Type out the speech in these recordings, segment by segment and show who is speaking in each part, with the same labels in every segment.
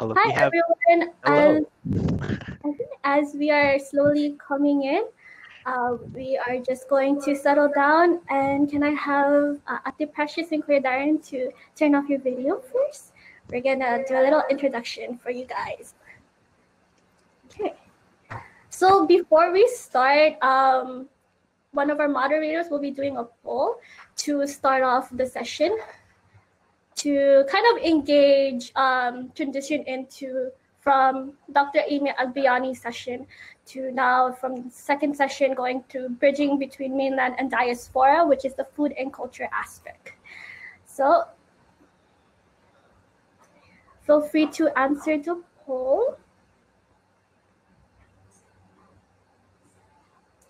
Speaker 1: We
Speaker 2: Hi
Speaker 1: have
Speaker 2: everyone.
Speaker 1: hello.
Speaker 2: As we are slowly coming in, we are just going to settle down. And can I have Ate Precious and Kuya Darren to turn off your video first? We're gonna do a little introduction for you guys. Okay. So before we start, one of our moderators will be doing a poll to start off the session to kind of engage, transition into from Dr. Amy Albiani's session to now from the second session going to bridging between mainland and diaspora, which is the food and culture aspect. So feel free to answer the poll.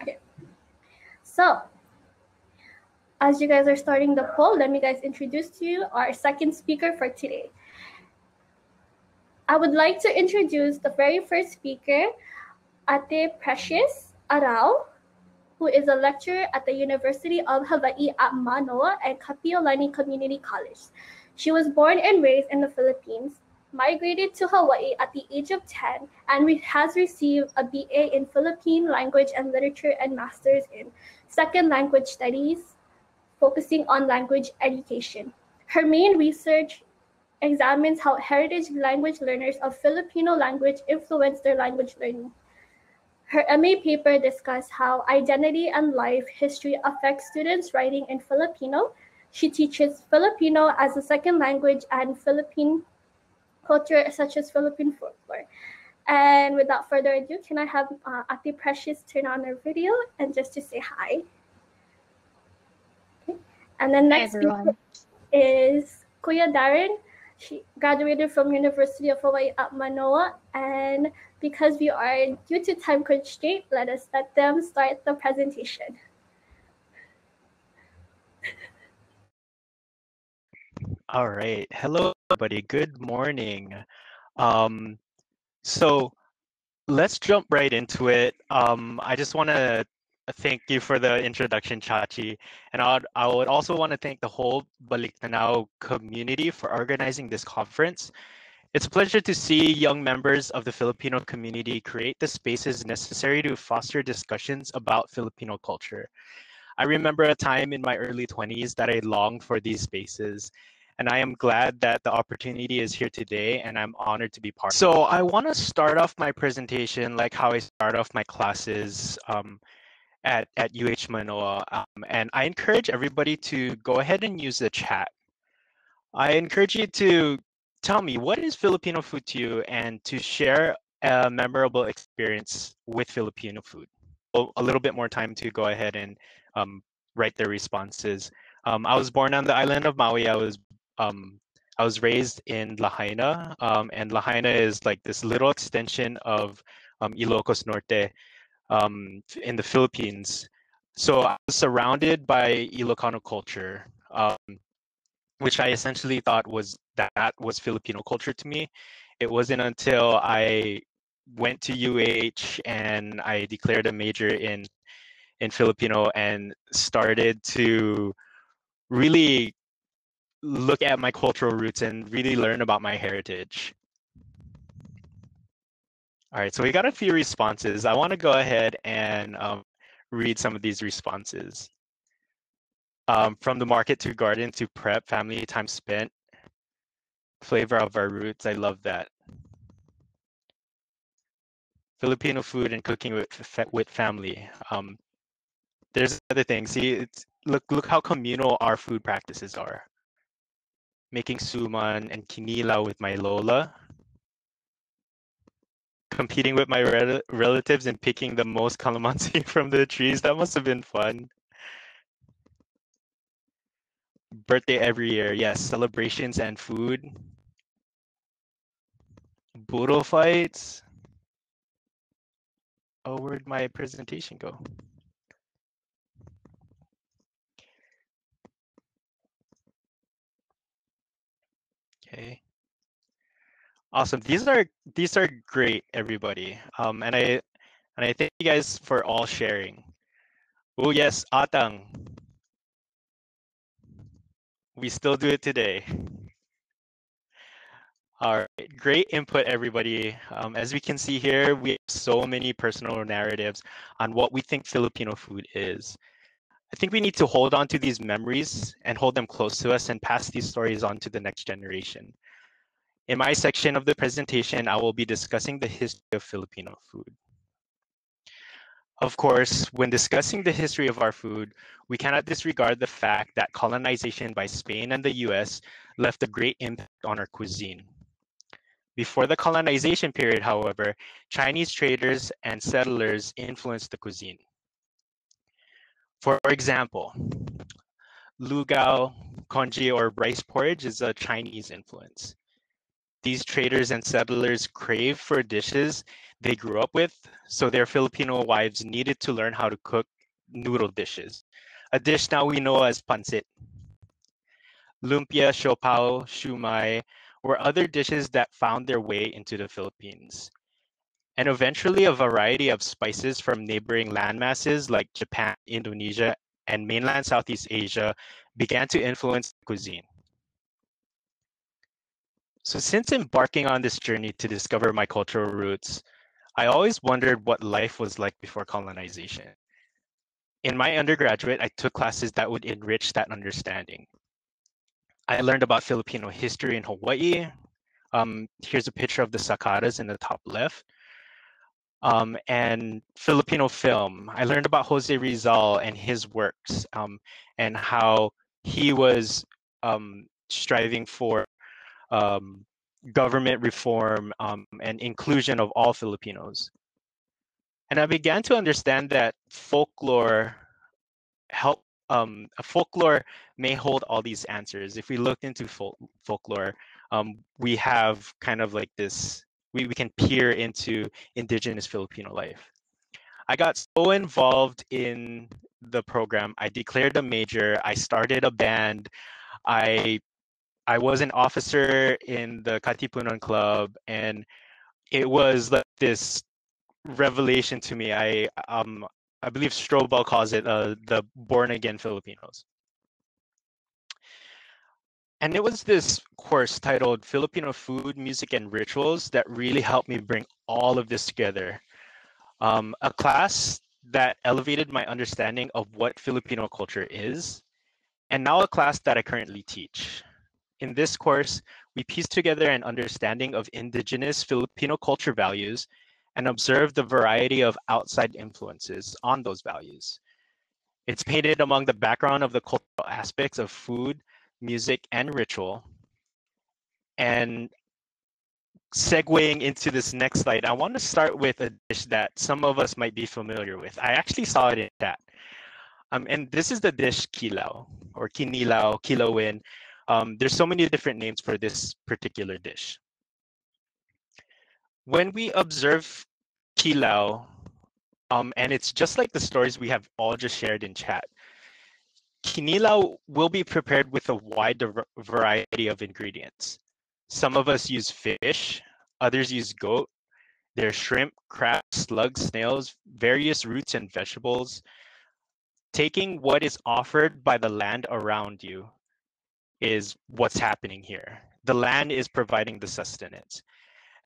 Speaker 2: Okay. So as you guys are starting the poll, let me guys introduce to you our second speaker for today. I would like to introduce the very first speaker, Ate Precious Arao, who is a lecturer at the University of Hawaii at Manoa and Kapiolani Community College. She was born and raised in the Philippines, migrated to Hawaii at the age of 10, and has received a BA in Philippine Language and Literature and Master's in Second Language Studies, focusing on language education. Her main research examines how heritage language learners of Filipino language influence their language learning. Her MA paper discussed how identity and life history affect students writing in Filipino. She teaches Filipino as a second language and Philippine culture such as Philippine folklore. And without further ado, can I have Ate Precious turn on her video and just to say hi. Okay. And then next speaker is Kuya Darren. She graduated from University of Hawaii at Manoa, and because we are due to time constraint, let them start the presentation.
Speaker 1: All right. Hello everybody. Good morning. So let's jump right into it. I just want to thank you for the introduction, Chachi, and I would also want to thank the whole Balik Tanaw community for organizing this conference. It's a pleasure to see young members of the Filipino community create the spaces necessary to foster discussions about Filipino culture. I remember a time in my early 20s that I longed for these spaces, and I am glad that the opportunity is here today, and I'm honored to be part. So I want to start off my presentation like how I start off my classes at UH Manoa, and I encourage everybody to go ahead and use the chat. I encourage you to tell me what is Filipino food to you and to share a memorable experience with Filipino food. A little bit more time to go ahead and write their responses. I was born on the island of Maui. I was raised in Lahaina, and Lahaina is like this little extension of Ilocos Norte in the Philippines. So I was surrounded by Ilocano culture, which I essentially thought that was Filipino culture to me. It wasn't until I went to UH and I declared a major in Filipino and started to really look at my cultural roots and really learn about my heritage. All right, so we got a few responses. I want to go ahead and read some of these responses. From the market to garden to prep, family time spent, flavor of our roots. I love that. Filipino food and cooking with family. There's other things. See, look how communal our food practices are. Making suman and kinila with my lola. Competing with my relatives and picking the most calamansi from the trees. That must have been fun. Birthday every year. Yes, celebrations and food. Boodle fights. Oh, where'd my presentation go? Okay. Awesome. These are great, everybody. And I thank you guys for all sharing. Oh yes, Atang. We still do it today. All right, great input, everybody. As we can see here, we have so many personal narratives on what we think Filipino food is. I think we need to hold on to these memories and hold them close to us and pass these stories on to the next generation. In my section of the presentation, I will be discussing the history of Filipino food. Of course, when discussing the history of our food, we cannot disregard the fact that colonization by Spain and the US left a great impact on our cuisine. Before the colonization period, however, Chinese traders and settlers influenced the cuisine. For example, lugao, congee, or rice porridge is a Chinese influence. These traders and settlers craved for dishes they grew up with, so their Filipino wives needed to learn how to cook noodle dishes, a dish now we know as pancit. Lumpia, siopao, shumai were other dishes that found their way into the Philippines. And eventually a variety of spices from neighboring landmasses like Japan, Indonesia, and mainland Southeast Asia began to influence cuisine. So since embarking on this journey to discover my cultural roots, I always wondered what life was like before colonization. In my undergraduate, I took classes that would enrich that understanding. I learned about Filipino history in Hawaii. Here's a picture of the Sakaras in the top left. And Filipino film. I learned about Jose Rizal and his works, and how he was striving for government reform and inclusion of all Filipinos. And I began to understand that folklore folklore may hold all these answers. If we looked into folklore, we have kind of like this, we can peer into indigenous Filipino life. I got so involved in the program, I declared a major, I started a band, I was an officer in the Katipunan Club, and it was like this revelation to me. I believe Strobel calls it the born again Filipinos. And it was this course titled Filipino Food, Music, and Rituals that really helped me bring all of this together. A class that elevated my understanding of what Filipino culture is, and now a class that I currently teach. In this course, we piece together an understanding of indigenous Filipino culture values and observe the variety of outside influences on those values. It's painted among the background of the cultural aspects of food, music, and ritual. And segueing into this next slide, I want to start with a dish that some of us might be familiar with. I actually saw it in chat. And this is the dish kilao, or kinilaw, kilawin. There's so many different names for this particular dish. When we observe kilao, and it's just like the stories we have all just shared in chat, kinilaw will be prepared with a wide variety of ingredients. Some of us use fish, others use goat. There's shrimp, crabs, slugs, snails, various roots and vegetables. Taking what is offered by the land around you is what's happening here. The land is providing the sustenance.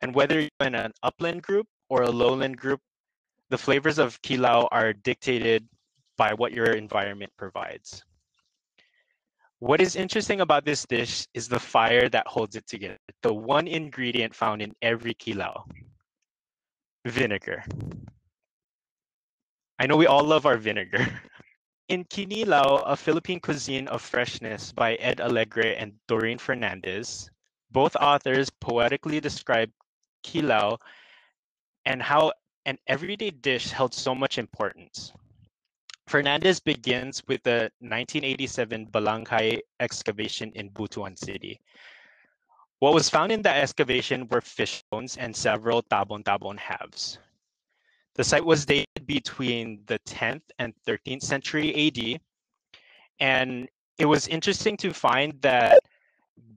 Speaker 1: And whether you're in an upland group or a lowland group, the flavors of kilao are dictated by what your environment provides. What is interesting about this dish is the fire that holds it together, the one ingredient found in every kilao: vinegar. I know we all love our vinegar. In Kinilaw, a Philippine cuisine of freshness by Ed Alegre and Doreen Fernandez, both authors poetically describe kilao and how an everyday dish held so much importance. Fernandez begins with the 1987 Balanghay excavation in Butuan City. What was found in that excavation were fish bones and several tabon-tabon halves. The site was dated between the 10th and 13th century AD, and it was interesting to find that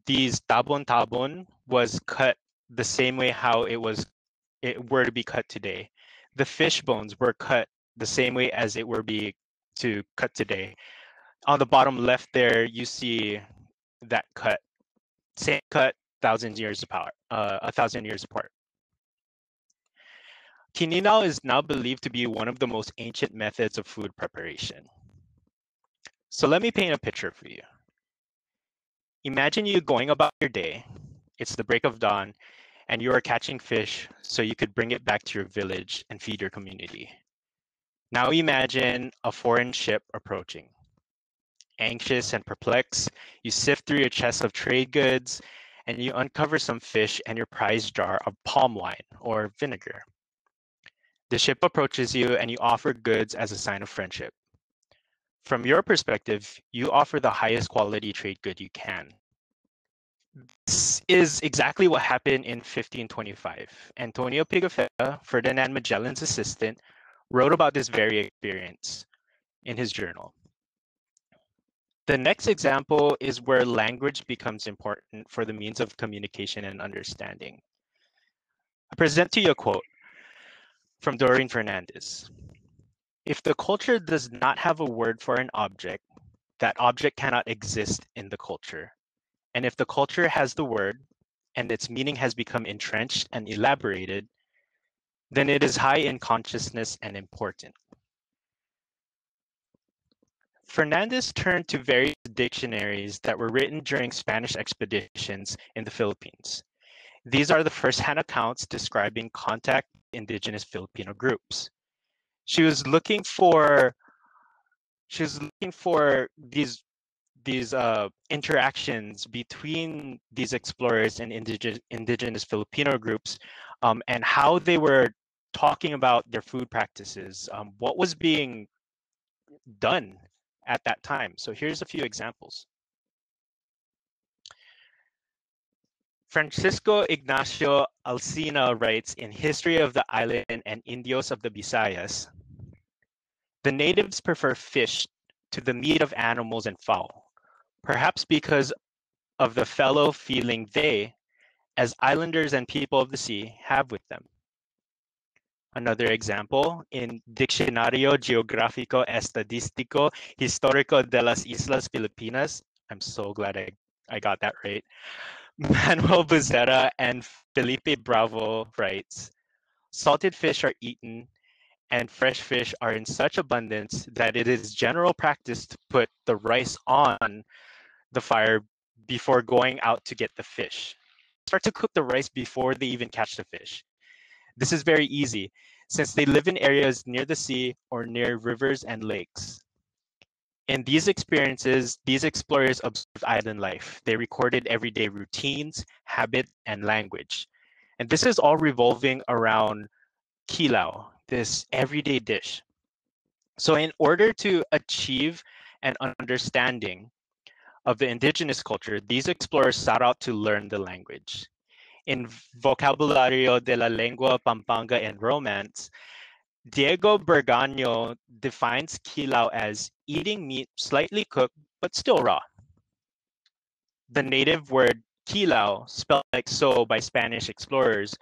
Speaker 1: these tabon-tabon was cut the same way how it were to be cut today. The fish bones were cut the same way as it were be to cut today. On the bottom left there, you see that cut. Same cut, 1,000 years apart. 1,000 years apart. Kininao is now believed to be one of the most ancient methods of food preparation. So let me paint a picture for you. Imagine you going about your day. It's the break of dawn, and you are catching fish so you could bring it back to your village and feed your community. Now imagine a foreign ship approaching. Anxious and perplexed, you sift through your chest of trade goods and you uncover some fish and your prized jar of palm wine or vinegar. The ship approaches you and you offer goods as a sign of friendship. From your perspective, you offer the highest quality trade good you can. This is exactly what happened in 1525. Antonio Pigafetta, Ferdinand Magellan's assistant, wrote about this very experience in his journal. The next example is where language becomes important for the means of communication and understanding. I present to you a quote from Doreen Fernandez. If the culture does not have a word for an object, that object cannot exist in the culture. And if the culture has the word and its meaning has become entrenched and elaborated, then it is high in consciousness and important. Fernandez turned to various dictionaries that were written during Spanish expeditions in the Philippines. These are the first-hand accounts describing contact with indigenous Filipino groups. She was looking for these interactions between these explorers and indigenous Filipino groups, and how they were talking about their food practices, what was being done at that time. So here's a few examples. Francisco Ignacio Alsina writes in History of the Island and Indios of the Visayas, the natives prefer fish to the meat of animals and fowl, perhaps because of the fellow feeling they, as islanders and people of the sea, have with them. Another example, in Diccionario Geográfico Estadístico Histórico de las Islas Filipinas, I'm so glad I got that right, Manuel Buzera and Felipe Bravo writes, salted fish are eaten and fresh fish are in such abundance that it is general practice to put the rice on the fire before going out to get the fish. Start to cook the rice before they even catch the fish. This is very easy since they live in areas near the sea or near rivers and lakes. In these experiences, these explorers observed island life. They recorded everyday routines, habits, and language. And this is all revolving around kilau, this everyday dish. So in order to achieve an understanding of the indigenous culture, these explorers sought out to learn the language. In Vocabulario de la Lengua Pampanga and Romance, Diego Bergano defines kilau as eating meat slightly cooked but still raw. The native word kilau, spelled like so by Spanish explorers,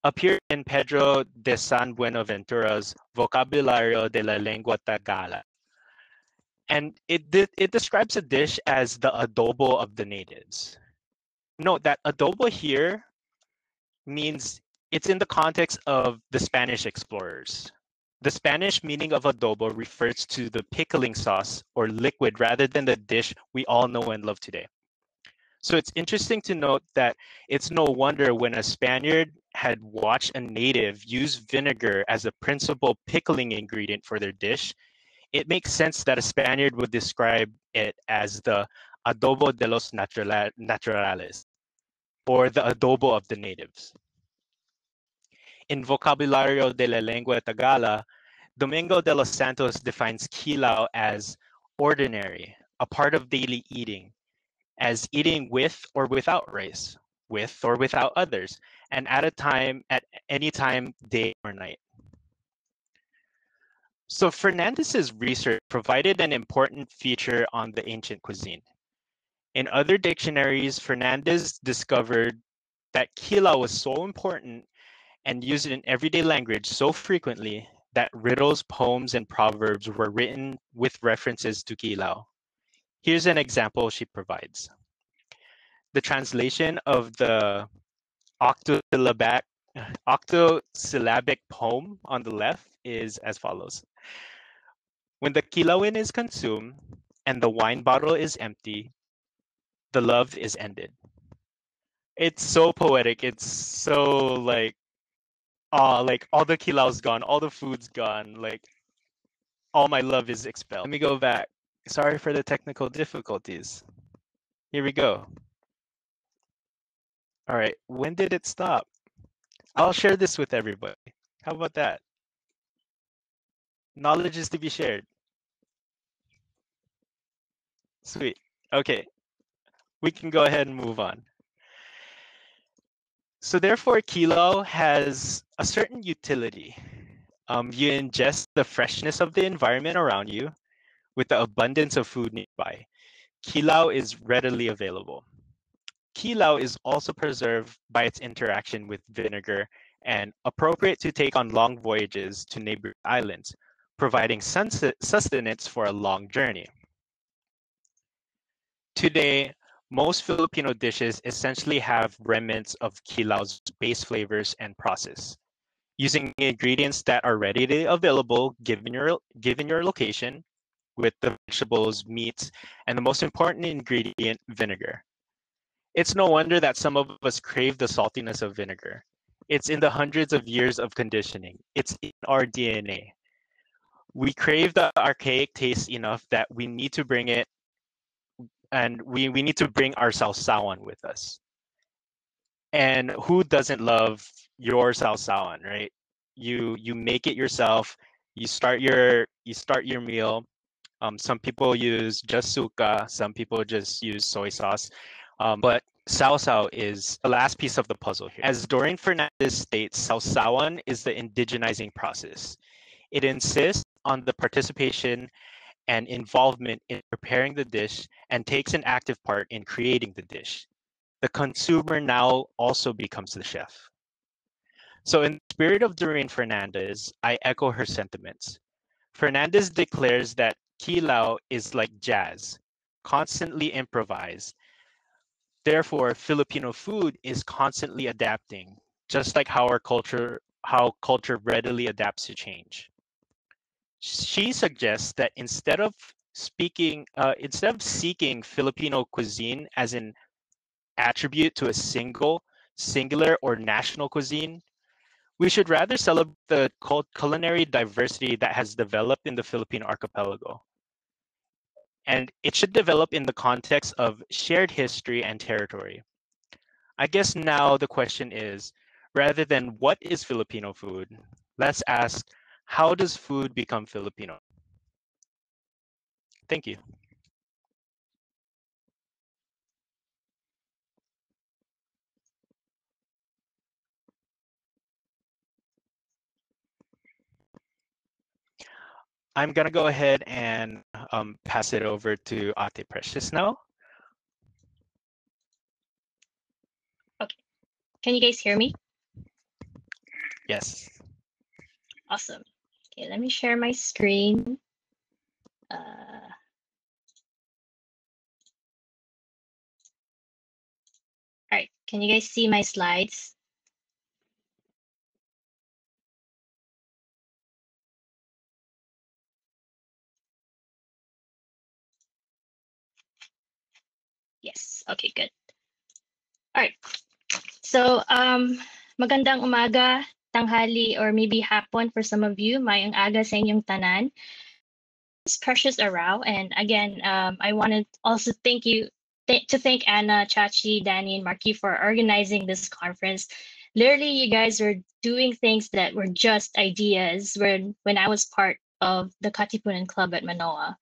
Speaker 1: appeared in Pedro de San Buenaventura's Vocabulario de la Lengua Tagala. And it describes a dish as the adobo of the natives. Note that adobo here means it's in the context of the Spanish explorers. The Spanish meaning of adobo refers to the pickling sauce or liquid rather than the dish we all know and love today. So it's interesting to note that it's no wonder when a Spaniard had watched a native use vinegar as a principal pickling ingredient for their dish, it makes sense that a Spaniard would describe it as the adobo de los naturales, or the adobo of the natives. In Vocabulario de la Lengua Tagala, Domingo de los Santos defines kilau as ordinary, a part of daily eating, as eating with or without rice, with or without others, and at any time, day or night. So Fernandez's research provided an important feature on the ancient cuisine. In other dictionaries, Fernandez discovered that kilau was so important and used in everyday language so frequently that riddles, poems, and proverbs were written with references to kilau. Here's an example she provides. the translation of the octosyllabic poem on the left is as follows. When the kilawin is consumed and the wine bottle is empty, the love is ended. It's so poetic. It's so like all the kilaw's gone, all the food's gone, like all my love is expelled. Let me go back. Sorry for the technical difficulties. Here we go. All right, when did it stop? I'll share this with everybody. How about that? Knowledge is to be shared. Sweet. Okay, we can go ahead and move on. So therefore, kilo has a certain utility. You ingest the freshness of the environment around you with the abundance of food nearby. Kilau is readily available. Kilau is also preserved by its interaction with vinegar and appropriate to take on long voyages to neighboring islands, providing sustenance for a long journey. Today, most Filipino dishes essentially have remnants of kilau's base flavors and process. Using ingredients that are readily available given your location, with the vegetables, meats, and the most important ingredient, vinegar. It's no wonder that some of us crave the saltiness of vinegar. It's in the hundreds of years of conditioning. It's in our DNA. We crave the archaic taste enough that we need to bring it, and we need to bring our sausawan with us. And who doesn't love your sausawan, right? You make it yourself. You start your meal. Some people use just suka, some people just use soy sauce. But sausaw is the last piece of the puzzle here. As Doreen Fernandez states, sausawan is the indigenizing process. It insists on the participation and involvement in preparing the dish and takes an active part in creating the dish. The consumer now also becomes the chef. So in the spirit of Doreen Fernandez, I echo her sentiments. Fernandez declares that kilau is like jazz, constantly improvised. Therefore, Filipino food is constantly adapting, just like how culture readily adapts to change. She suggests that instead of seeking Filipino cuisine as an attribute to a singular or national cuisine, we should rather celebrate the culinary diversity that has developed in the Philippine archipelago. And it should develop in the context of shared history and territory. I guess now the question is, rather than what is Filipino food, let's ask, how does food become Filipino? Thank you. I'm gonna go ahead and pass it over to Ate Precious now.
Speaker 3: Okay, can you guys hear me?
Speaker 1: Yes.
Speaker 3: Awesome. Okay, let me share my screen. All right, can you guys see my slides? Yes, okay, good. All right, so magandang umaga, tanghali, or maybe hapon for some of you. Mayong aga sa inyong tanan. It's Precious Arao, and again, I wanted also thank Anna, Chachi, Danny, and Marky for organizing this conference. Literally, you guys are doing things that were just ideas when I was part of the Katipunan Club at Manoa.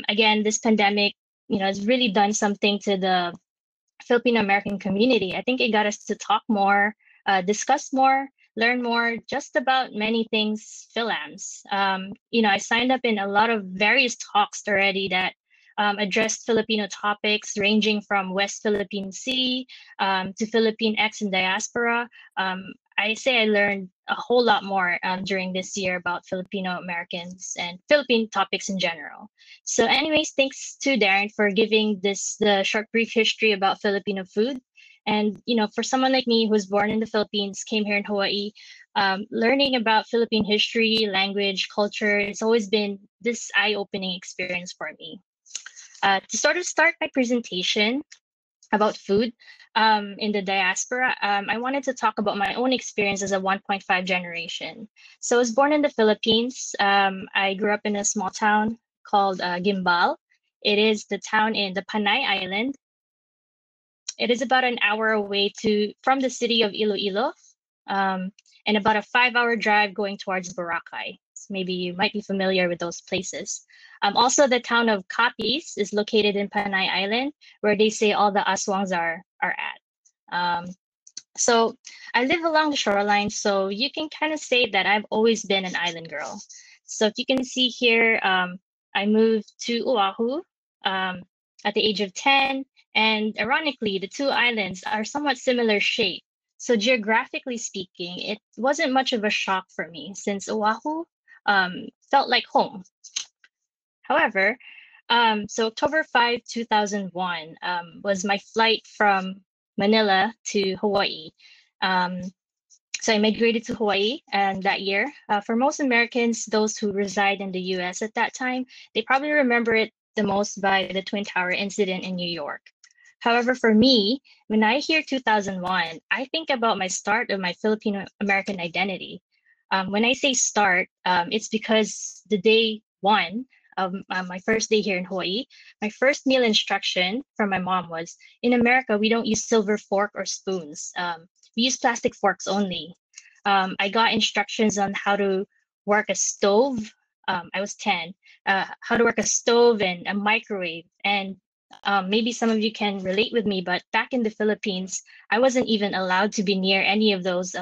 Speaker 3: Again, this pandemic, has really done something to the Filipino American community. I think it got us to talk more, discuss more, learn more, just about many things Philams. I signed up in a lot of various talks already that addressed Filipino topics ranging from West Philippine Sea to Philippine X and diaspora. I say I learned a whole lot more during this year about Filipino Americans and Philippine topics in general. So anyways, thanks to Darren for giving the short brief history about Filipino food. And for someone like me who's born in the Philippines, came here in Hawaii, learning about Philippine history, language, culture, it's always been this eye-opening experience for me. To sort of start my presentation about food in the diaspora, I wanted to talk about my own experience as a 1.5 generation. So I was born in the Philippines. I grew up in a small town called Gimbal. It is the town in the Panay Island. It is about an hour away from the city of Iloilo, and about a 5-hour drive going towards Boracay. So maybe you might be familiar with those places. Also, the town of Capiz is located in Panay Island, where they say all the aswangs are at. So I live along the shoreline, so you can kind of say that I've always been an island girl. So if you can see here, I moved to Oahu at the age of 10, and ironically, the two islands are somewhat similar shape. So geographically speaking, it wasn't much of a shock for me since Oahu felt like home. However, so October 5, 2001 was my flight from Manila to Hawaii. So I migrated to Hawaii and that year. For most Americans, those who reside in the US at that time, they probably remember it the most by the Twin Tower incident in New York. However, for me, when I hear 2001, I think about my start of my Filipino American identity. When I say start, it's because the day one of my first day here in Hawaii, my first meal instruction from my mom was, in America, we don't use silver fork or spoons. We use plastic forks only. I got instructions on how to work a stove. I was 10, how to work a stove and a microwave. And maybe some of you can relate with me, but back in the Philippines, I wasn't even allowed to be near any of those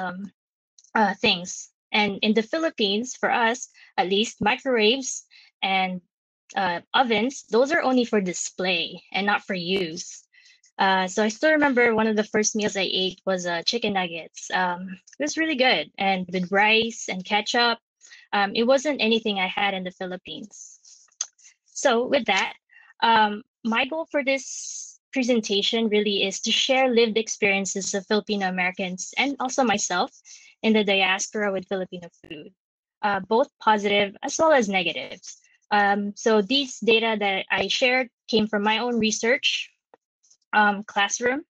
Speaker 3: things. And in the Philippines, for us, at least, microwaves and ovens, those are only for display and not for use. So I still remember one of the first meals I ate was chicken nuggets. It was really good, and with rice and ketchup. It wasn't anything I had in the Philippines. So with that, my goal for this presentation really is to share lived experiences of Filipino Americans and also myself in the diaspora with Filipino food, both positive as well as negatives. So these data that I shared came from my own research, classroom,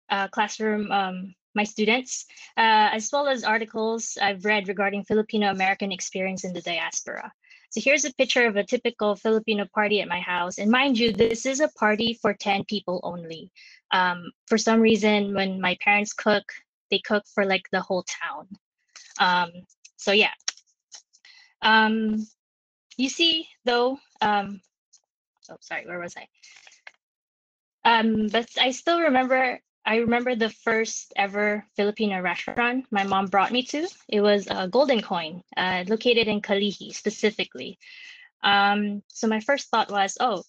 Speaker 3: my students, as well as articles I've read regarding Filipino American experience in the diaspora. So here's a picture of a typical Filipino party at my house. And mind you, this is a party for 10 people only. For some reason, when my parents cook, they cook for like the whole town. So yeah. You see though, oh, sorry, where was I? But I still remember, I remember the first ever Filipino restaurant my mom brought me to. It was Golden Coin, located in Kalihi specifically. So my first thought was, oh,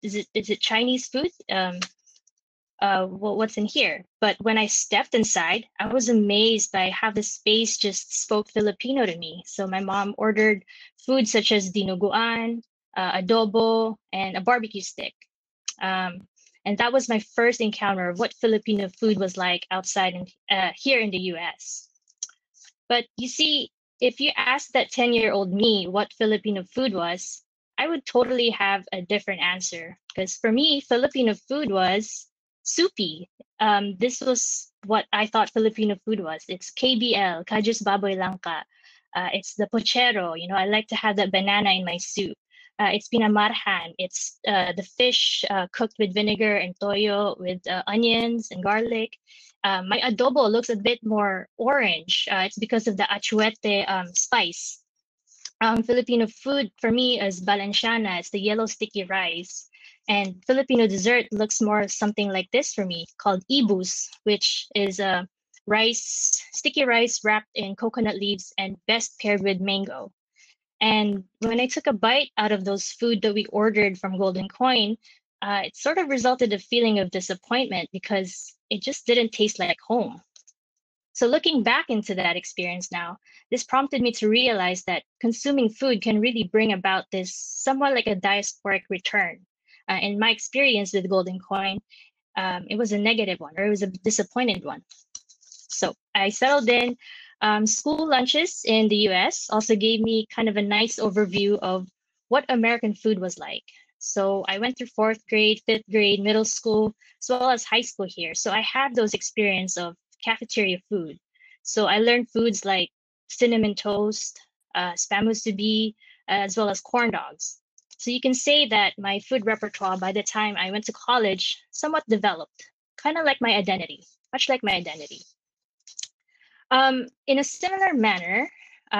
Speaker 3: is it Chinese food? What's in here? But when I stepped inside, I was amazed by how the space just spoke Filipino to me. So my mom ordered food such as dinuguan, adobo, and a barbecue stick. And that was my first encounter of what Filipino food was like outside here in the US. But you see, if you asked that 10-year-old me what Filipino food was, I would totally have a different answer. Because for me, Filipino food was soupy. This was what I thought Filipino food was. It's KBL, Kajus Baboy Langka. It's the pochero. I like to have that banana in my soup. It's pinamarhan. It's the fish cooked with vinegar and toyo with onions and garlic. My adobo looks a bit more orange. It's because of the achuete spice. Filipino food for me is balenciana. It's the yellow sticky rice. And Filipino dessert looks more something like this for me, called ibus, which is sticky rice wrapped in coconut leaves and best paired with mango. And when I took a bite out of those food that we ordered from Golden Coin, it sort of resulted a feeling of disappointment because it just didn't taste like home. So looking back into that experience now, this prompted me to realize that consuming food can really bring about this somewhat like a diasporic return. In my experience with Golden Coin, it was a negative one, or it was a disappointed one. So I settled in. School lunches in the US also gave me kind of a nice overview of what American food was like. So I went through fourth grade, fifth grade, middle school, as well as high school here. So I had those experience of cafeteria food. So I learned foods like cinnamon toast, spam musubi, as well as corn dogs. So you can say that my food repertoire by the time I went to college somewhat developed, kind of like my identity, much like my identity. In a similar manner,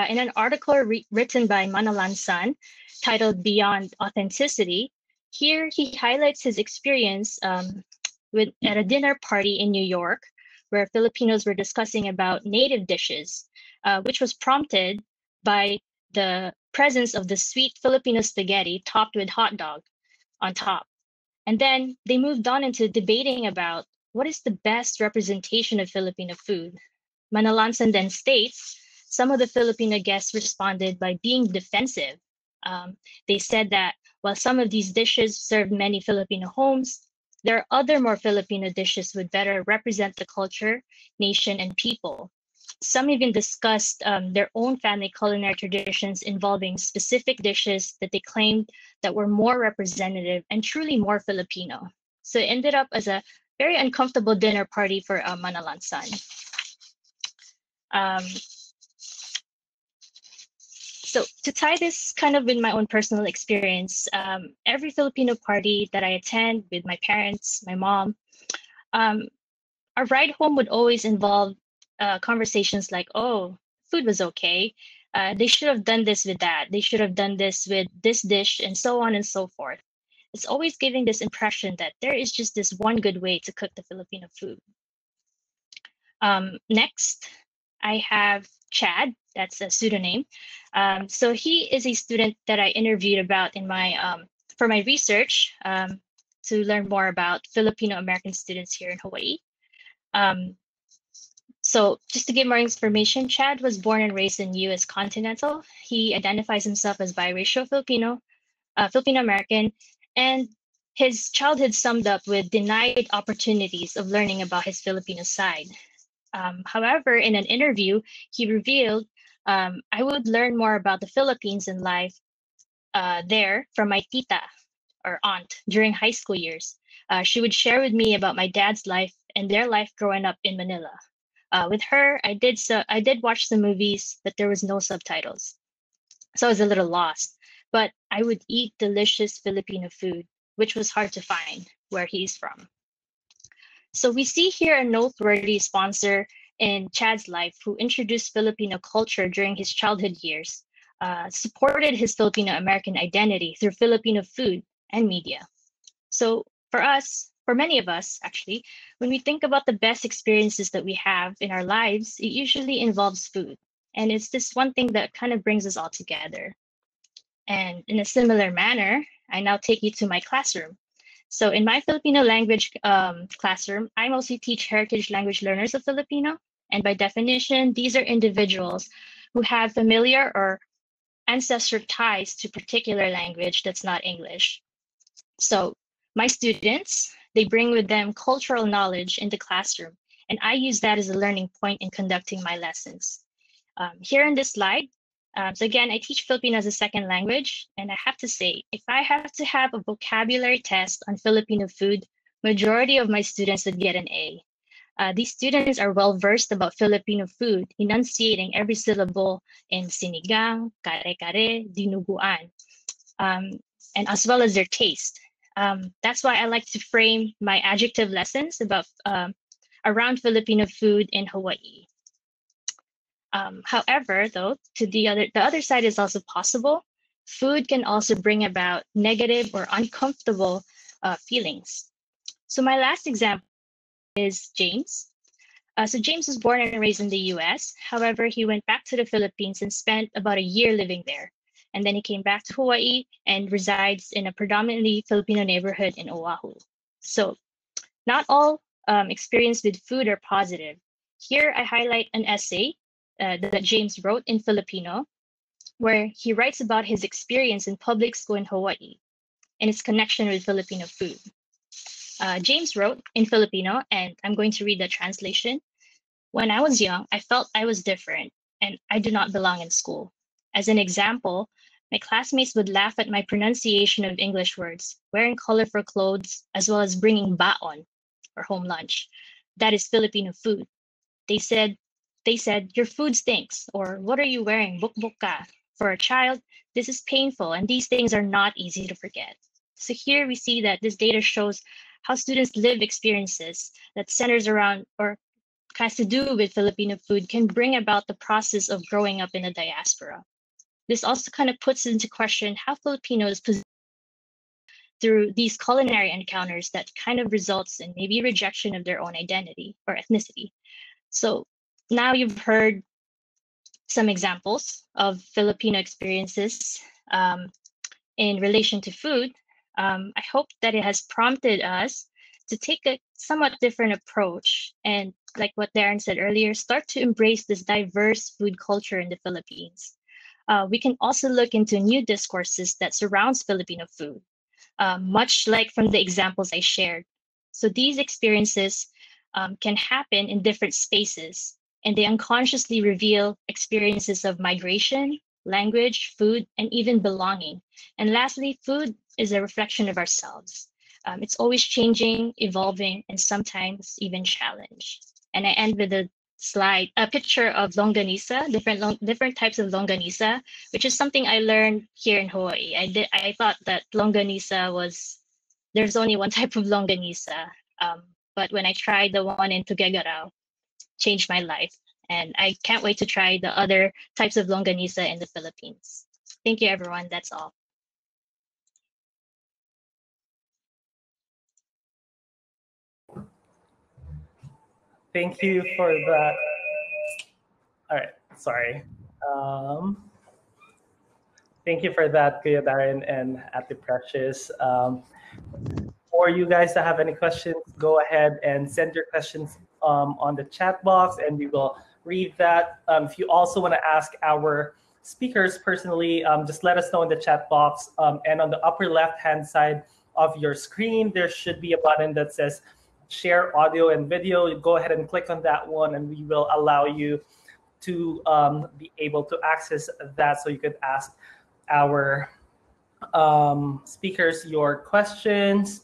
Speaker 3: in an article written by Manalan San titled Beyond Authenticity, here he highlights his experience at a dinner party in New York, where Filipinos were discussing about native dishes, which was prompted by the presence of the sweet Filipino spaghetti topped with hot dog on top. And then they moved on into debating about what is the best representation of Filipino food. Manalansan then states, some of the Filipino guests responded by being defensive. They said that while some of these dishes serve many Filipino homes, there are other more Filipino dishes would better represent the culture, nation, and people. Some even discussed their own family culinary traditions involving specific dishes that they claimed that were more representative and truly more Filipino. So it ended up as a very uncomfortable dinner party for Manalansan. So to tie this kind of with my own personal experience, every Filipino party that I attend with my parents, my mom, our ride home would always involve conversations like, oh, food was okay. They should have done this with that. They should have done this with this dish, and so on and so forth. It's always giving this impression that there is just this one good way to cook the Filipino food. Next, I have Chad. That's a pseudonym. So he is a student that I interviewed about in my for my research to learn more about Filipino American students here in Hawaii. So just to give more information, Chad was born and raised in U.S. Continental. He identifies himself as biracial Filipino, Filipino American, and his childhood summed up with denied opportunities of learning about his Filipino side. However, in an interview, he revealed, I would learn more about the Philippines and life there from my tita or aunt during high school years. She would share with me about my dad's life and their life growing up in Manila. With her, I did watch the movies, but there was no subtitles. So I was a little lost, but I would eat delicious Filipino food, which was hard to find where he's from. So we see here a noteworthy sponsor in Chad's life who introduced Filipino culture during his childhood years, supported his Filipino American identity through Filipino food and media. So for us, for many of us actually, when we think about the best experiences that we have in our lives, it usually involves food. And it's this one thing that kind of brings us all together. And in a similar manner, I now take you to my classroom. So in my Filipino language classroom, I mostly teach heritage language learners of Filipino. And by definition, these are individuals who have familiar or ancestor ties to particular language that's not English. So my students, they bring with them cultural knowledge in the classroom, and I use that as a learning point in conducting my lessons. Here in this slide, so again, I teach Filipino as a second language, and I have to say, if I have to have a vocabulary test on Filipino food, majority of my students would get an A. These students are well-versed about Filipino food, enunciating every syllable in sinigang, kare-kare, dinuguan, and as well as their taste. That's why I like to frame my adjective lessons about around Filipino food in Hawaii. However, though, the other side is also possible. Food can also bring about negative or uncomfortable feelings. So my last example is James. So James was born and raised in the US. However, he went back to the Philippines and spent about a year living there. And then he came back to Hawaii and resides in a predominantly Filipino neighborhood in Oahu. So not all experience with food are positive. Here I highlight an essay that James wrote in Filipino, where he writes about his experience in public school in Hawaii and its connection with Filipino food. James wrote in Filipino, and I'm going to read the translation. When I was young, I felt I was different and I did not belong in school. As an example, my classmates would laugh at my pronunciation of English words, wearing colorful clothes, as well as bringing baon, or home lunch. That is Filipino food. They said, your food stinks, or what are you wearing, bukbuk ka? For a child, this is painful, and these things are not easy to forget. So here we see that this data shows how students live experiences that centers around or has to do with Filipino food can bring about the process of growing up in a diaspora. This also kind of puts into question how Filipinos through these culinary encounters that kind of results in maybe rejection of their own identity or ethnicity. So now you've heard some examples of Filipino experiences in relation to food. I hope that it has prompted us to take a somewhat different approach and, like what Darren said earlier, start to embrace this diverse food culture in the Philippines. We can also look into new discourses that surrounds Filipino food, much like from the examples I shared. So these experiences can happen in different spaces, and they unconsciously reveal experiences of migration, language, food, and even belonging. And lastly, food is a reflection of ourselves. It's always changing, evolving, and sometimes even challenged. And I end with a picture of longanisa, different types of longanisa, which is something I learned here in Hawaii. I thought that longanisa there's only one type of longanisa, but when I tried the one in Tuguegarao, changed my life. And I can't wait to try the other types of longanisa in the Philippines. Thank you, everyone. That's all.
Speaker 4: Thank you for that. All right, sorry. Thank you for that, Kuya Darren and Ate Precious. For you guys to have any questions, go ahead and send your questions on the chat box, and we will read that. If you also want to ask our speakers personally, just let us know in the chat box. And on the upper left-hand side of your screen, there should be a button that says share audio and video. You go ahead and click on that one, and we will allow you to be able to access that so you could ask our speakers your questions.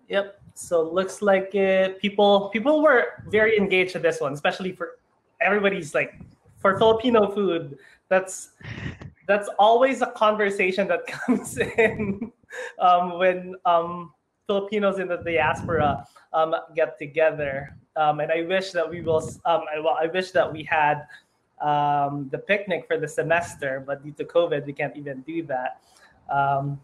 Speaker 4: Yep. So looks like people were very engaged in this one, especially for everybody's like for Filipino food. That's always a conversation that comes in when Filipinos in the diaspora get together. And I wish that we will. I wish that we had the picnic for the semester, but due to COVID, we can't even do that.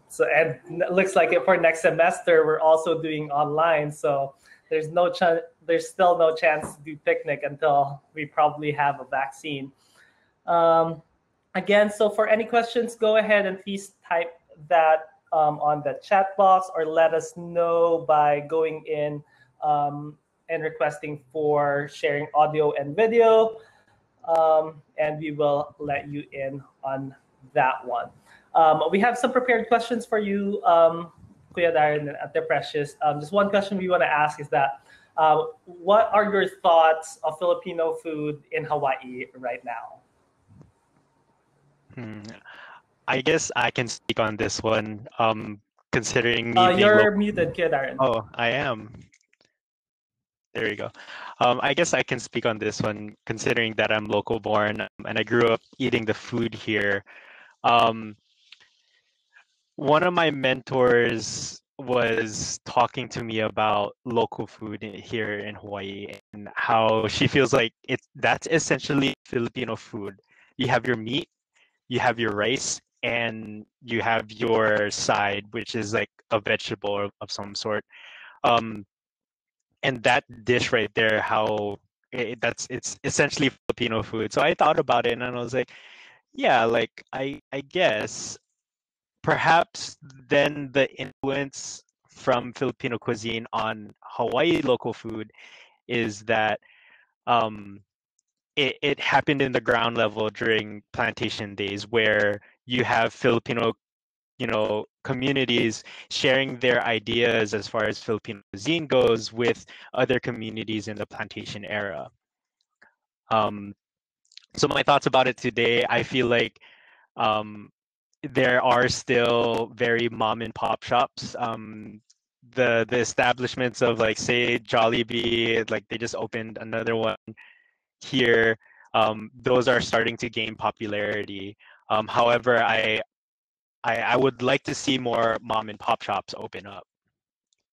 Speaker 4: So and it looks like for next semester we're also doing online. So there's still no chance to do picnic until we probably have a vaccine. Again, so for any questions, go ahead and please type that on the chat box, or let us know by going in and requesting for sharing audio and video, and we will let you in on that one. We have some prepared questions for you, Kuya Darren and Ate Precious. Just one question we want to ask is that, what are your thoughts of Filipino food in Hawaii right now?
Speaker 1: I guess I can speak on this one, considering me being
Speaker 4: you're muted, Kuya Darren.
Speaker 1: Oh, I am. There you go. I guess I can speak on this one, considering that I'm local born and I grew up eating the food here. One of my mentors was talking to me about local food here in Hawaii and how she feels like that's essentially Filipino food. You have your meat, you have your rice, and you have your side, which is like a vegetable of some sort. And that dish right there, how it's essentially Filipino food. So I thought about it and I was like, yeah, like I guess perhaps then the influence from Filipino cuisine on Hawaii local food is that it happened in the ground level during plantation days, where you have Filipino, communities sharing their ideas as far as Filipino cuisine goes with other communities in the plantation era. So my thoughts about it today, I feel like there are still very mom and pop shops. The establishments of, like, say, Jollibee, like they just opened another one here. Those are starting to gain popularity. However, I would like to see more mom and pop shops open up.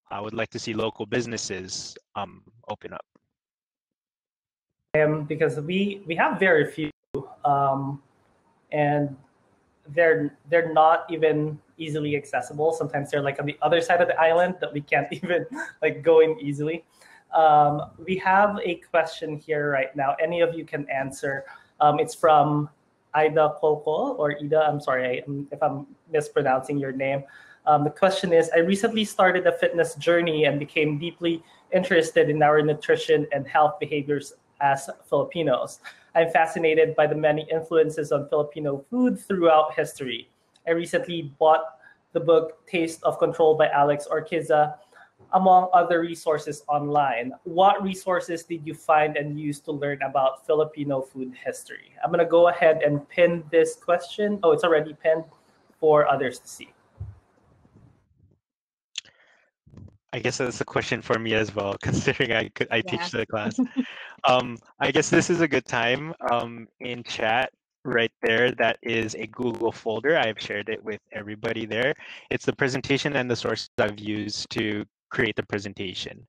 Speaker 1: I would like to see local businesses open up.
Speaker 4: Because we have very few, and they're not even easily accessible. Sometimes they're like on the other side of the island that we can't even like go in easily. We have a question here right now. Any of you can answer. It's from Ida Coco, or Ida. I'm sorry if I'm mispronouncing your name. The question is, I recently started a fitness journey and became deeply interested in our nutrition and health behaviors as Filipinos. I'm fascinated by the many influences on Filipino food throughout history. I recently bought the book Taste of Control by Alex Orquiza, among other resources online. What resources did you find and use to learn about Filipino food history? I'm going to go ahead and pin this question. Oh, it's already pinned for others to see.
Speaker 1: I guess that's a question for me as well, considering I teach the class. I guess this is a good time. In chat right there, that is a Google folder. I've shared it with everybody there. It's the presentation and the sources I've used to create the presentation.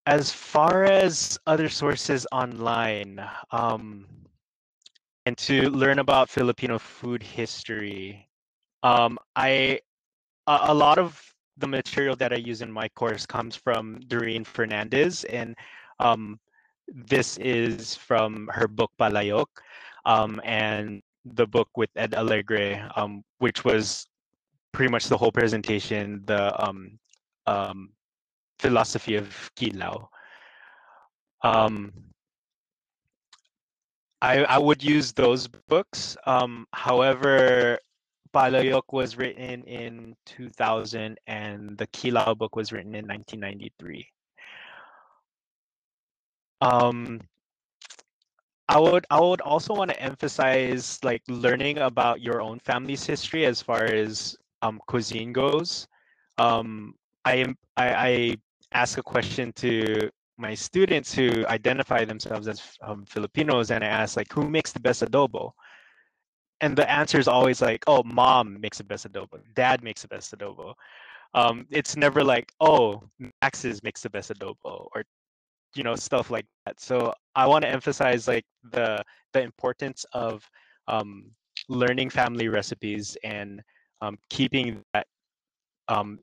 Speaker 1: As far as other sources online, and to learn about Filipino food history, a lot of the material that I use in my course comes from Doreen Fernandez, and this is from her book Palayok, and the book with Ed Alegre, which was pretty much the whole presentation, the philosophy of Kilaw. I would use those books. However, Palayok was written in 2000 and the Kilaw book was written in 1993. I would also want to emphasize, like, learning about your own family's history as far as cuisine goes. I ask a question to my students who identify themselves as Filipinos, and I ask, like, who makes the best adobo? And the answer is always like, oh, mom makes the best adobo, dad makes the best adobo. It's never like, oh, Max's makes the best adobo, or stuff like that. So I want to emphasize, like, the importance of learning family recipes and keeping that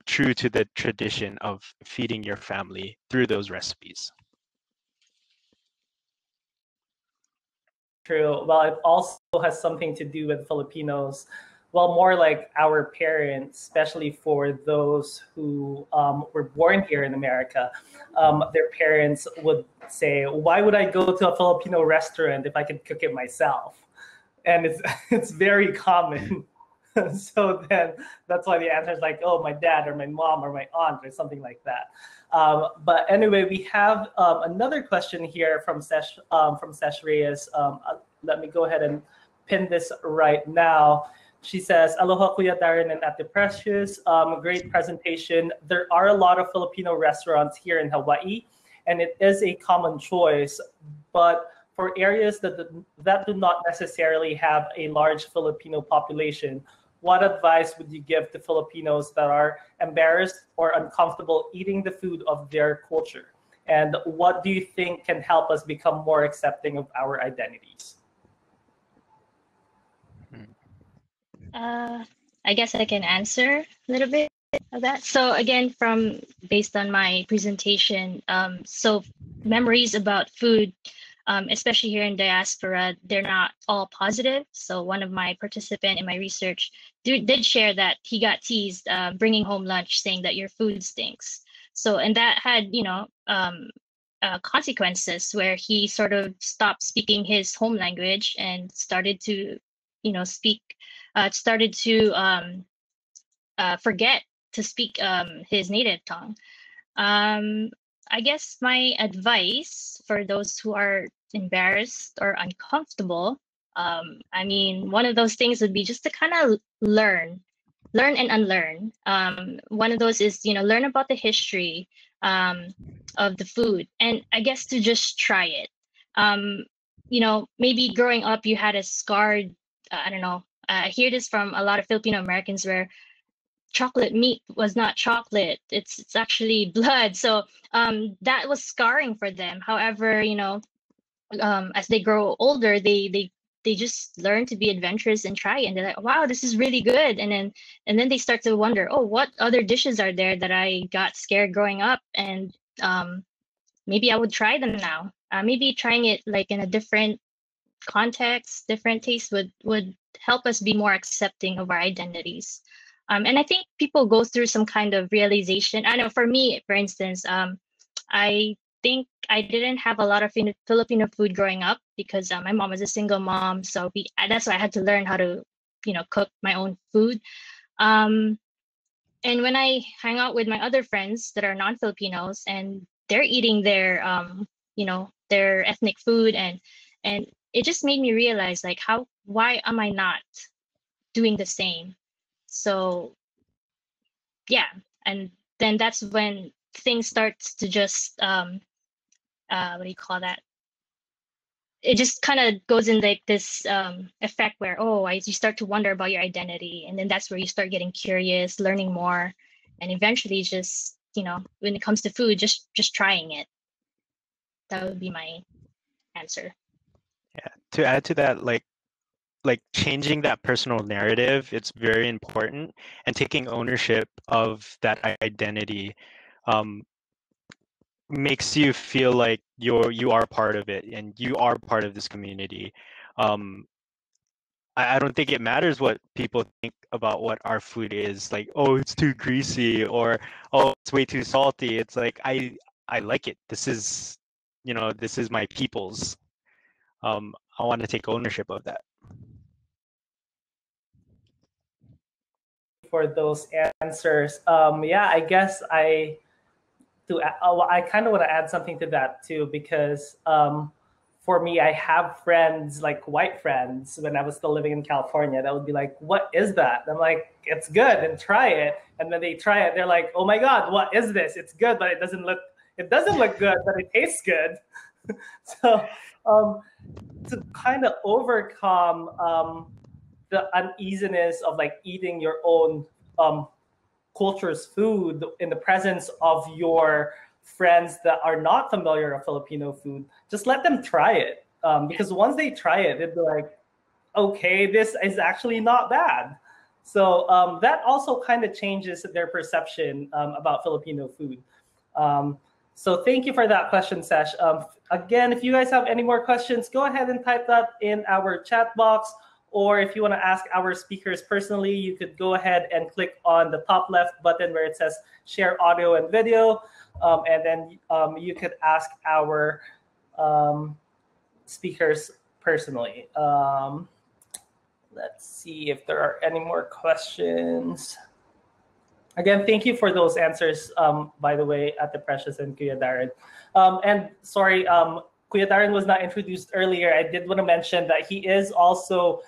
Speaker 1: true to the tradition of feeding your family through those recipes.
Speaker 4: True. Well, it also has something to do with Filipinos. Well, more like our parents, especially for those who were born here in America. Their parents would say, "Why would I go to a Filipino restaurant if I could cook it myself?" And it's very common. So then that's why the answer is like, "Oh, my dad or my mom or my aunt," or something like that. But anyway, we have another question here from Sesh Reyes. Let me go ahead and pin this right now. She says, "Aloha, Kuya Darren and Ate Precious. Great presentation. There are a lot of Filipino restaurants here in Hawaii, and it is a common choice. But for areas that do not necessarily have a large Filipino population, what advice would you give to Filipinos that are embarrassed or uncomfortable eating the food of their culture? And what do you think can help us become more accepting of our identities?"
Speaker 3: I guess I can answer a little bit of that. So again, based on my presentation, so memories about food, especially here in diaspora, they're not all positive. So one of my participants in my research did share that he got teased bringing home lunch saying that your food stinks. So, and that had, consequences where he sort of stopped speaking his home language and started to, started to forget to speak his native tongue. I guess my advice for those who are embarrassed or uncomfortable, I mean, one of those things would be just to kind of learn and unlearn. One of those is, learn about the history of the food, and I guess to just try it. Maybe growing up you had a scarred, I don't know. I hear this from a lot of Filipino Americans where chocolate meat was not chocolate. It's actually blood. So that was scarring for them. However, as they grow older, they just learn to be adventurous and try it. And they're like, wow, this is really good. And then they start to wonder, oh, what other dishes are there that I got scared growing up? And maybe I would try them now. Maybe trying it like in a different context, different taste would help us be more accepting of our identities. And I think people go through some kind of realization. I know for me, for instance, I think I didn't have a lot of Filipino food growing up because my mom was a single mom. So that's why I had to learn how to, cook my own food. And when I hang out with my other friends that are non-Filipinos and they're eating their, their ethnic food, and it just made me realize like why am I not doing the same? So yeah, and then that's when things starts to just what do you call that? It just kind of goes in like this effect where you start to wonder about your identity, and then that's where you start getting curious, learning more, and eventually just when it comes to food, just trying it. That would be my answer.
Speaker 1: Yeah. To add to that, like changing that personal narrative, it's very important, and taking ownership of that identity makes you feel like you are part of it and you are part of this community. I don't think it matters what people think about what our food is. Like, oh, it's too greasy, or oh, it's way too salty. It's like I like it. This is this is my people's. I want to take ownership of that.
Speaker 4: For those answers. Yeah, I guess I kind of want to add something to that too, because for me, I have friends, like white friends, when I was still living in California, that would be like, "What is that?" And I'm like, "It's good, and try it." And when they try it, they're like, "Oh my God, what is this? It's good, but it doesn't look good, but it tastes good." So to kind of overcome the uneasiness of like eating your own culture's food in the presence of your friends that are not familiar with Filipino food, just let them try it. Because once they try it, they'll be like, okay, this is actually not bad. So that also kind of changes their perception about Filipino food. So thank you for that question, Sesh. Again, if you guys have any more questions, go ahead and type that in our chat box. Or if you want to ask our speakers personally, you could go ahead and click on the top left button where it says share audio and video. And then you could ask our speakers personally. Let's see if there are any more questions. Again, thank you for those answers, by the way, Ate Precious and Kuya Darren. And sorry, Kuya Darren was not introduced earlier. I did want to mention that he is also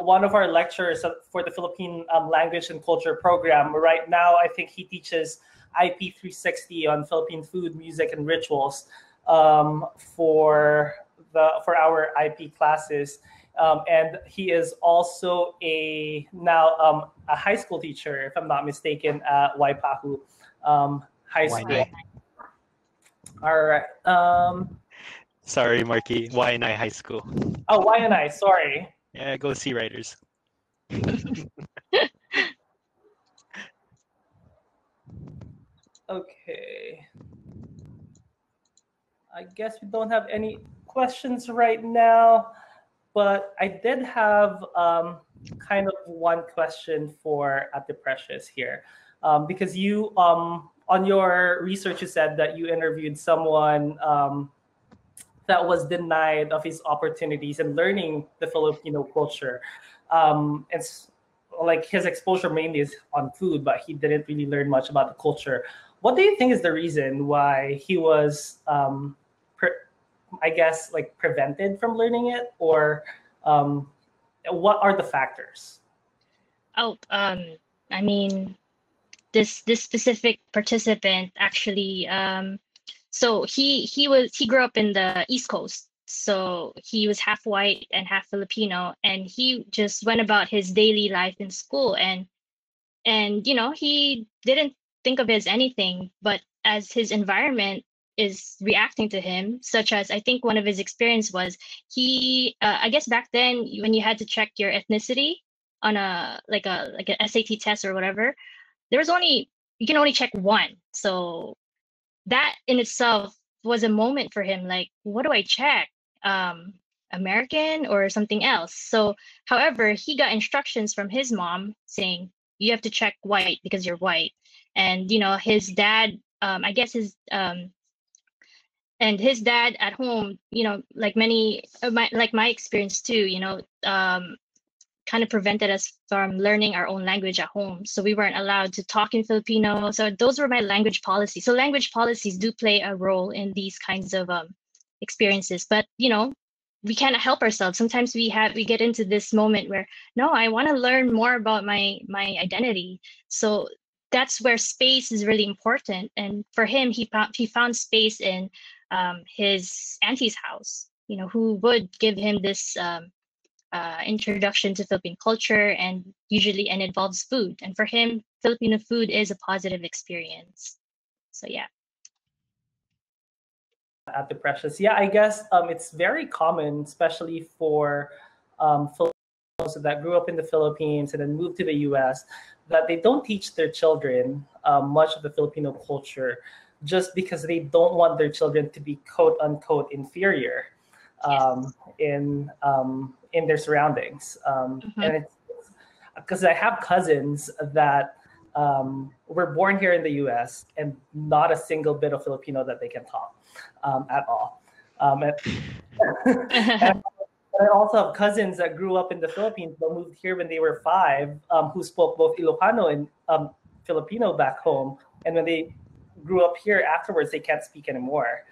Speaker 4: one of our lecturers for the Philippine Language and Culture program. Right now, I think he teaches IP 360 on Philippine food, music, and rituals for our IP classes. And he is also now a high school teacher, if I'm not mistaken, at Waipahu High School.
Speaker 1: Waianae.
Speaker 4: All right.
Speaker 1: Sorry, Marky. Waianae High School.
Speaker 4: Oh, Waianae. Sorry.
Speaker 1: Yeah, go Sea Riders. Okay. I guess we don't have any questions right now, but I did have kind of one question for Ate Precious here, because you
Speaker 4: on your research, you said that you interviewed someone that was denied of his opportunities in learning the Filipino culture. It's like his exposure mainly is on food, but he didn't really learn much about the culture. What do you think is the reason why he was, I guess, like prevented from learning it, or what are the factors?
Speaker 3: Oh, I mean, this specific participant actually, so he grew up in the East Coast, so he was half white and half Filipino, and he just went about his daily life in school, and he didn't think of it as anything, but as his environment is reacting to him, such as I think one of his experience was he I guess back then when you had to check your ethnicity on a SAT test or whatever, there was only you can only check one. So that in itself was a moment for him, like, what do I check? American or something else? So however, he got instructions from his mom saying you have to check white because you're white. And his dad, I guess his dad at home, like many like my experience too, kind of prevented us from learning our own language at home. So we weren't allowed to talk in Filipino. So those were my language policies. So language policies do play a role in these kinds of experiences. But we can't help ourselves. Sometimes we get into this moment where, no, I want to learn more about my identity. So that's where space is really important. And for him, he found space in his auntie's house, who would give him this introduction to Philippine culture, and involves food. And for him, Filipino food is a positive experience. So yeah.
Speaker 4: At the Precious, yeah, I guess it's very common, especially for Filipinos that grew up in the Philippines and then moved to the U.S., that they don't teach their children much of the Filipino culture, just because they don't want their children to be quote unquote inferior in their surroundings. And it's because I have cousins that were born here in the U.S. and not a single bit of Filipino that they can talk at all. And I also have cousins that grew up in the Philippines but moved here when they were 5, who spoke both Ilocano and Filipino back home. And when they grew up here afterwards, they can't speak anymore.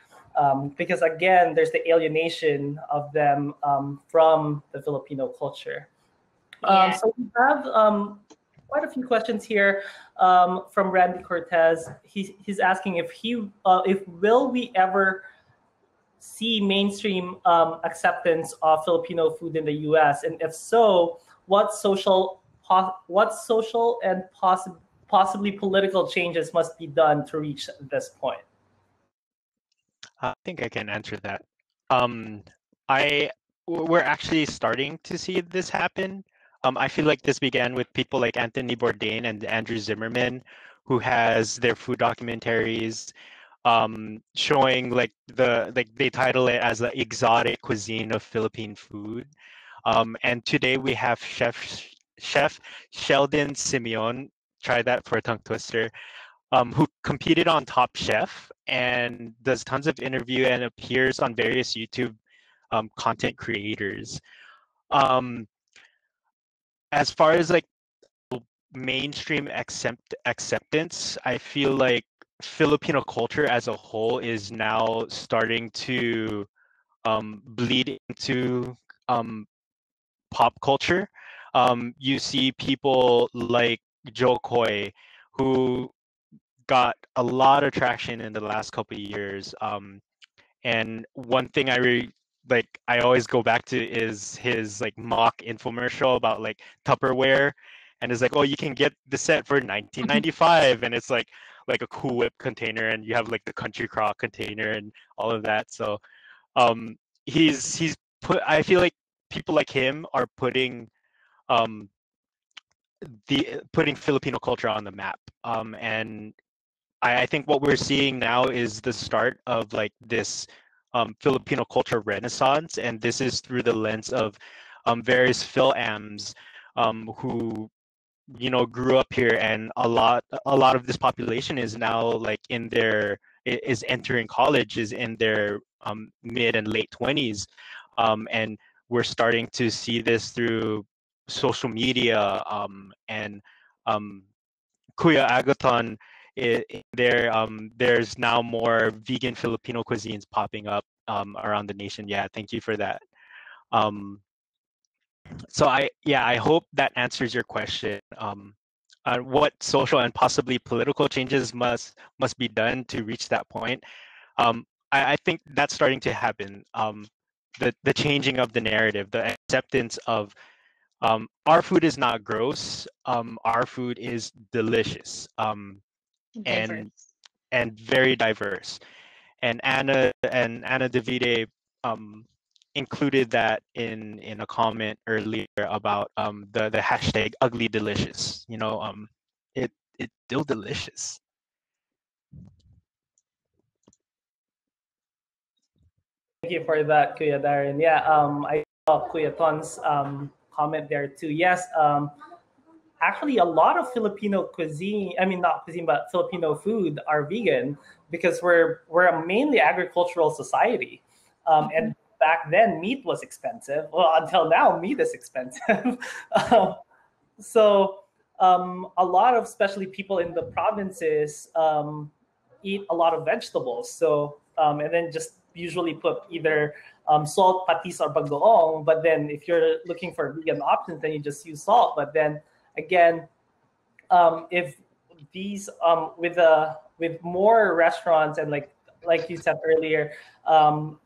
Speaker 4: Because again, there's the alienation of them from the Filipino culture. So we have quite a few questions here from Randy Cortez. He's asking if will we ever see mainstream acceptance of Filipino food in the U.S., and if so, what social and possibly political changes must be done to reach this point?
Speaker 1: I think I can answer that. We're actually starting to see this happen. I feel like this began with people like Anthony Bourdain and Andrew Zimmerman, who has their food documentaries showing they title it as the exotic cuisine of Philippine food. And today we have Chef Sheldon Simeon, try that for a tongue twister, who competed on Top Chef and does tons of interview and appears on various YouTube content creators. As far as like mainstream acceptance, I feel like Filipino culture as a whole is now starting to bleed into pop culture. You see people like Joe Coy, who got a lot of traction in the last couple of years. And one thing I always go back to is his like mock infomercial about like Tupperware, and it's like, oh, you can get the set for $19.95, and it's like a Cool Whip container, and you have like the Country Crock container and all of that. So he's put. I feel like people like him are putting Filipino culture on the map. And I think what we're seeing now is the start of like this Filipino culture renaissance, and this is through the lens of various Phil-Ams who grew up here, and a lot of this population is now like is entering college, is in their mid and late 20s, and we're starting to see this through social media, and Kuya Agathon, there's now more vegan Filipino cuisines popping up around the nation. Yeah, thank you for that. So I hope that answers your question. What social and possibly political changes must be done to reach that point? I think that's starting to happen. The changing of the narrative, the acceptance of our food is not gross. Our food is delicious, and
Speaker 3: Diverse.
Speaker 1: very diverse. And Anna Davide included that in a comment earlier about the hashtag ugly delicious. It's still delicious.
Speaker 4: Thank you for that, Kuya Darren. Yeah, I saw Kuya Ton's comment there too. Yes, actually, a lot of Filipino cuisine, I mean, not cuisine, but Filipino food are vegan because we're a mainly agricultural society. And back then, meat was expensive. Well, until now, meat is expensive. So a lot of, especially people in the provinces, eat a lot of vegetables. So and then just usually put either salt, patis, or bagoong. But then if you're looking for vegan options, then you just use salt. But then again, if these with more restaurants and like you said earlier,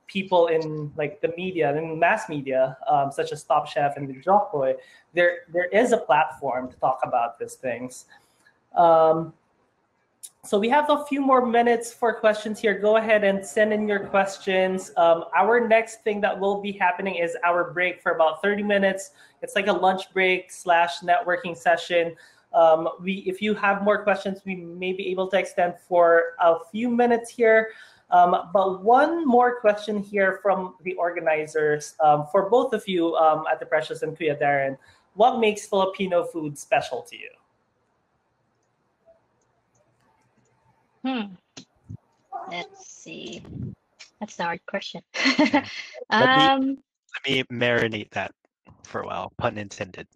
Speaker 4: people in like the media and mass media, such as Top Chef and the Jokoy, there is a platform to talk about these things. So we have a few more minutes for questions here. Go ahead and send in your questions. Our next thing that will be happening is our break for about 30 minutes. It's like a lunch break / networking session. If you have more questions, we may be able to extend for a few minutes here. But one more question here from the organizers for both of you, at the Precious and Kuya Darren. What makes Filipino food special to you?
Speaker 3: Let's see. That's a hard question.
Speaker 1: Let me marinate that for a while, pun intended.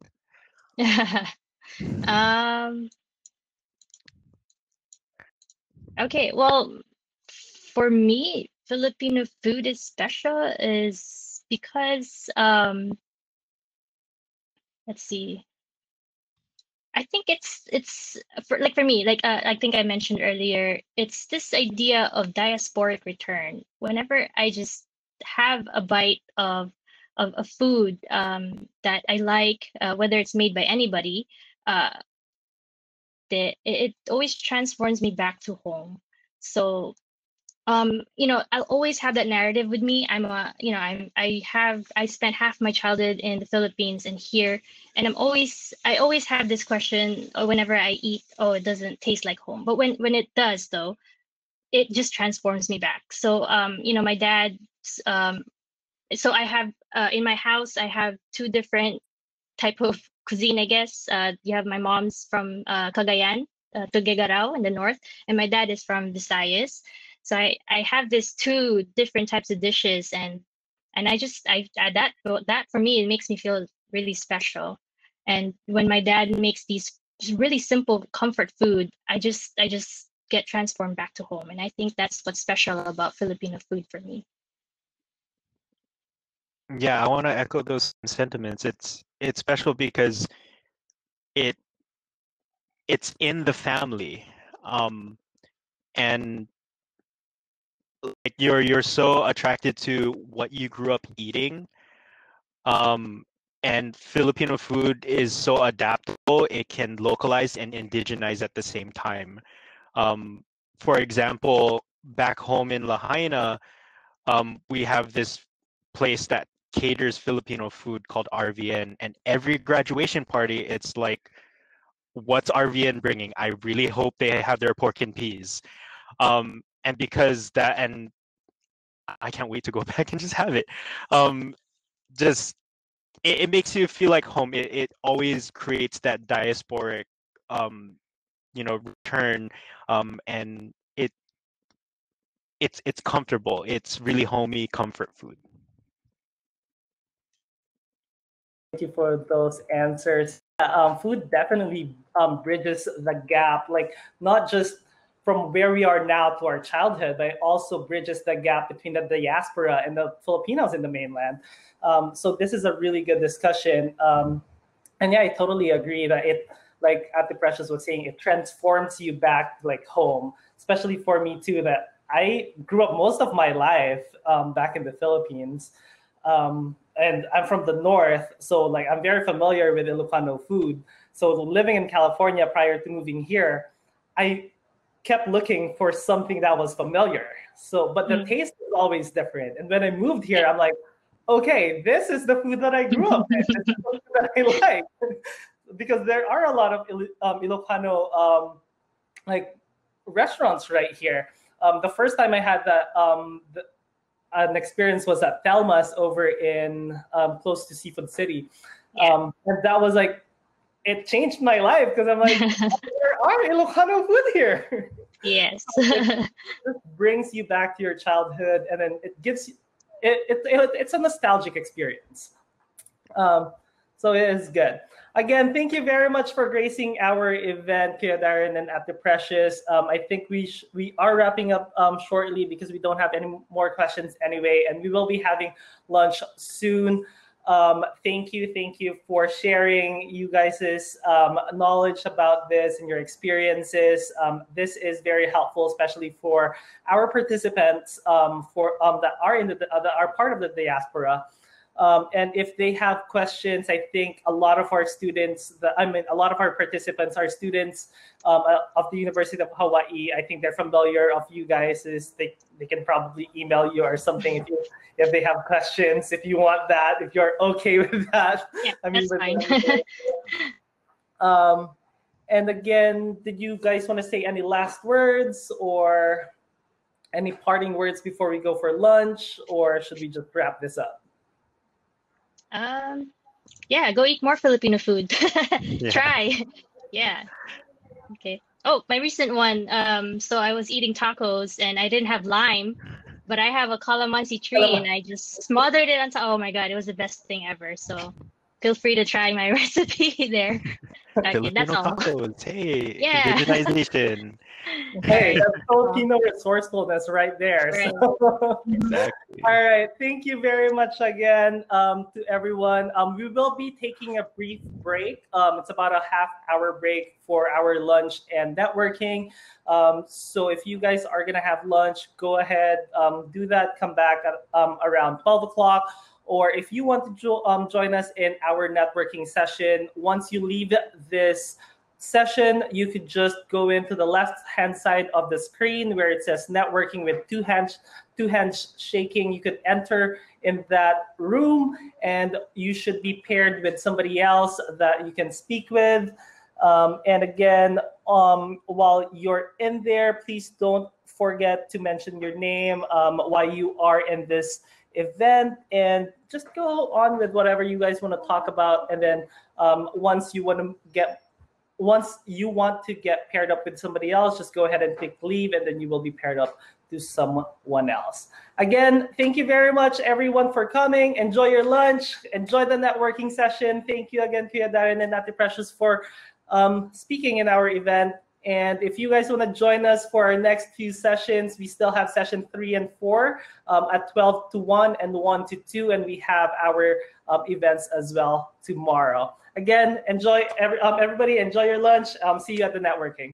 Speaker 3: Okay, well, for me, Filipino food is special is because let's see. I think it's for me, like I think I mentioned earlier, it's this idea of diasporic return. Whenever I just have a bite of food that I like, whether it's made by anybody, it always transforms me back to home. So I'll always have that narrative with me. I spent half my childhood in the Philippines and here, and I always have this question whenever I eat, oh, it doesn't taste like home. But when it does though, it just transforms me back. So my dad, so I have in my house I have two different type of cuisine, I guess. You have my mom's from Cagayan, Tuguegarao in the north, and my dad is from Visayas. So I have these two different types of dishes, and that for me, it makes me feel really special. And when my dad makes these really simple comfort food, I just get transformed back to home, and I think that's what's special about Filipino food for me.
Speaker 1: Yeah, I want to echo those sentiments. It's special because it's in the family, and like you're so attracted to what you grew up eating, and Filipino food is so adaptable. It can localize and indigenize at the same time. For example, back home in Lahaina, we have this place that caters Filipino food called RVN, and every graduation party, it's like, what's RVN bringing? I really hope they have their pork and peas. And because that, and I can't wait to go back and just have it. Just it makes you feel like home. It always creates that diasporic, return, and it's comfortable. It's really homey comfort food.
Speaker 4: Thank you for those answers. Food definitely bridges the gap, like not just from where we are now to our childhood, but it also bridges the gap between the diaspora and the Filipinos in the mainland. So this is a really good discussion. And yeah, I totally agree that it, like Ate Precious was saying, it transforms you back like home, especially for me too, that I grew up most of my life back in the Philippines. And I'm from the north, so like I'm very familiar with Ilocano food. So living in California prior to moving here, I kept looking for something that was familiar. So, but the taste is always different. And when I moved here, I'm like, okay, this is the food that I grew up with. This is the food that I like. Because there are a lot of Ilocano like restaurants right here. The first time I had that an experience was at Thelma's over in close to Seafood City. And that was like, it changed my life because I'm like, there are Ilocano food here.
Speaker 3: Yes.
Speaker 4: It brings you back to your childhood, and then it gives you, it's a nostalgic experience. So it is good. Again, thank you very much for gracing our event, Kuya Darren and Ate Precious. I think we are wrapping up shortly because we don't have any more questions anyway, and we will be having lunch soon. Thank you for sharing you guys' knowledge about this and your experiences. This is very helpful, especially for our participants that are part of the diaspora. And if they have questions, I think a lot of our a lot of our participants are students of the University of Hawaii. I think they're familiar of you guys. They can probably email you or something if they have questions. If you want that, if you're okay with that.
Speaker 3: Yeah,
Speaker 4: I mean,
Speaker 3: that's
Speaker 4: fine. And again, did you guys want to say any last words or any parting words before we go for lunch, or should we just wrap this up?
Speaker 3: Yeah, go eat more Filipino food.
Speaker 1: Yeah.
Speaker 3: Try. Yeah. Okay. Oh, my recent one. So I was eating tacos and I didn't have lime, but I have a calamansi tree and I just smothered it on top. Oh my God, it was the best thing ever. So feel free to try my recipe there. Okay, that's
Speaker 1: Filipino
Speaker 3: all.
Speaker 1: tacos. Hey,
Speaker 3: Yeah.
Speaker 4: Hey,
Speaker 1: indigenization.
Speaker 4: that's Filipino resourcefulness right there.
Speaker 3: Right.
Speaker 4: So,
Speaker 1: Exactly.
Speaker 4: all right, thank you very much again to everyone. We will be taking a brief break. It's about a half-hour break for our lunch and networking. So if you guys are gonna have lunch, go ahead, do that. Come back at around 12 o'clock. Or if you want to join us in our networking session, once you leave this session, you could just go into the left-hand side of the screen where it says networking with two hands shaking. You could enter in that room and you should be paired with somebody else that you can speak with. And again, while you're in there, please don't forget to mention your name, why you are in this event, and just go on with whatever you guys want to talk about. And then once you want to get paired up with somebody else, just go ahead and click leave, and then you will be paired up to someone else. Again, thank you very much, everyone, for coming. Enjoy your lunch. Enjoy the networking session. Thank you again, Kuya Darren and Ate Precious, for speaking in our event. And if you guys want to join us for our next few sessions, we still have session 3 and 4 at 12 to 1 and 1 to 2. And we have our events as well tomorrow. Again, everybody enjoy your lunch. See you at the networking.